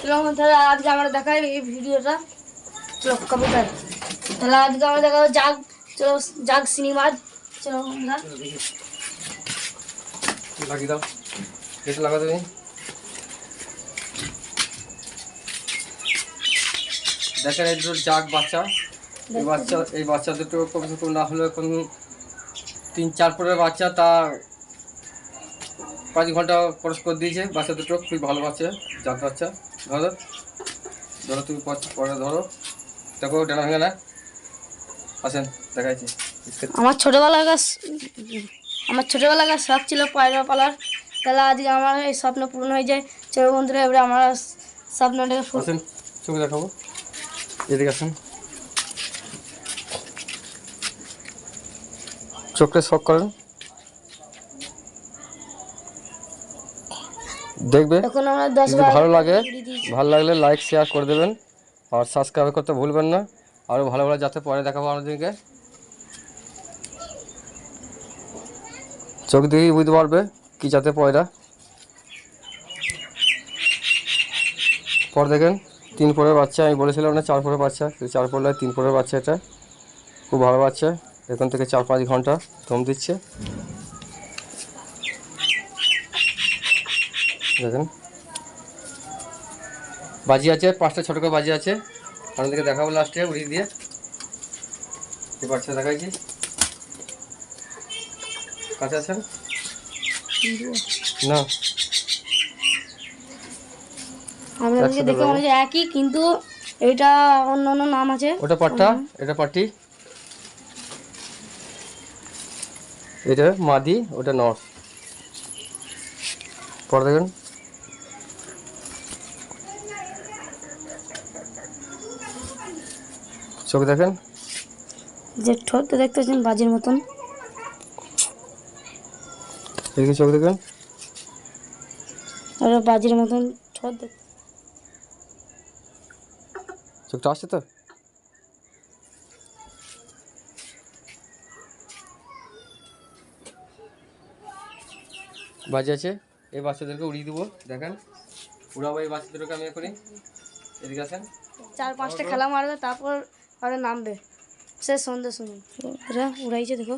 চলো তাহলে আজকে আমরা দেখাই এই ভিডিওটা। চলো কবুতর তাহলে আজকে আমরা দেখাবো জাগ। চলো জাগ সিনেমা। চলো বন্ধুরা লাগিয়ে দাও, এটা লাগা দেবে। দেখেন এই দুটো জাগ বাচ্চা। এই বাচ্চা দুটো কমসে কম না হলে এখন 3-4 পরের বাচ্চা, তার 5 ঘন্টা খরচ করে দিয়েছে। বাচ্চা দুটো খুবই ভালো বাচ্চা, জাত বাচ্চা। ধরো ধরো, তুমি পরে ধরো, দেখো ডানা ভেঙে না। আসেন দেখাইছি। আমার ছোটবেলাকার শখ ছিল পায়রা পালার। তাহলে আজকে আমার এই স্বপ্ন পূরণ হয়ে যায়। চলো বন্ধুরা এবারে আমার স্বপ্নটাকে আসেন চোখে দেখাবো, এদিকে আসেন। চোখটা শখ করেন, দেখবে। এখন আমরা 10 যদি ভালো লাগলে লাইক শেয়ার করে দেবেন, আর সাবস্ক্রাইব করতে ভুলবেন না। আরও ভালো ভালো যাতে পরে দেখাবো আমাদেরকে। চোখ দেখেই বুঝতে পারবে কি যাতে পয়রা। পর দেখেন 3 পরের বাচ্চা, আমি বলেছিলাম না 4 পরের বাচ্চা, 4 পরের 3 পরের বাচ্চা। এটা খুব ভালো বাচ্চা, এখান থেকে 4-5 ঘন্টা দম দিচ্ছে। দেখেন বাজি আছে, 5টা ছোটো করে বাজি আছে। আপনাদেরকে দেখাবো লাস্টে উড়িয়ে দিয়ে। এই বাচ্চা দেখাইছি, কাছে আছেন না? আমাদেরকে দেখে মনে হচ্ছে একই, কিন্তু এটা অন্য অন্য নাম আছে। ওটা পাট্টা, এটা পাটি, এটা মাদি, ওটা নর। পরে দেখেন চোখ দেখেন, যে ঠোঁটটা দেখতে পাচ্ছেন বাজির মতন। এদিকে চোখ দেখেন, আর বাজির মতন ঠোঁট চোখটা আসছে তো। বাজি আছে, এই বাচ্চাদেরকে উড়িয়ে দেবো। দেখেন উড়াবো এই বাচ্চাদেরকে আমি এখনই। এদিকে আসেন। 4-5টা খেলা মারবে, তারপর ওরা নামবে সে সন্ধ্যে সময়। ওরা উড়াইছে দেখো।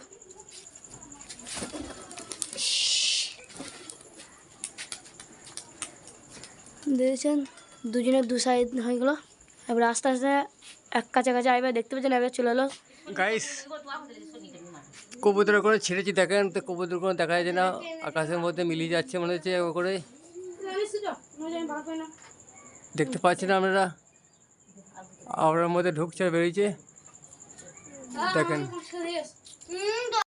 দেখেছেন দুজনের 2 সাইড হয়ে গেল। এবার আস্তে আস্তে এক কাছাকাছি আসবে, দেখতে পাচ্ছেন এবার চলে এলো। গাইস কবুতর করে ছেড়েছি, দেখেন তো কবুতর করে দেখা যায় না, আকাশের মধ্যে মিলিয়ে যাচ্ছে মনে হচ্ছে ও করে। দেখতে পাচ্ছি না আপনারা, আবরার মধ্যে ঢুকছে বেরিয়েছে দেখেন।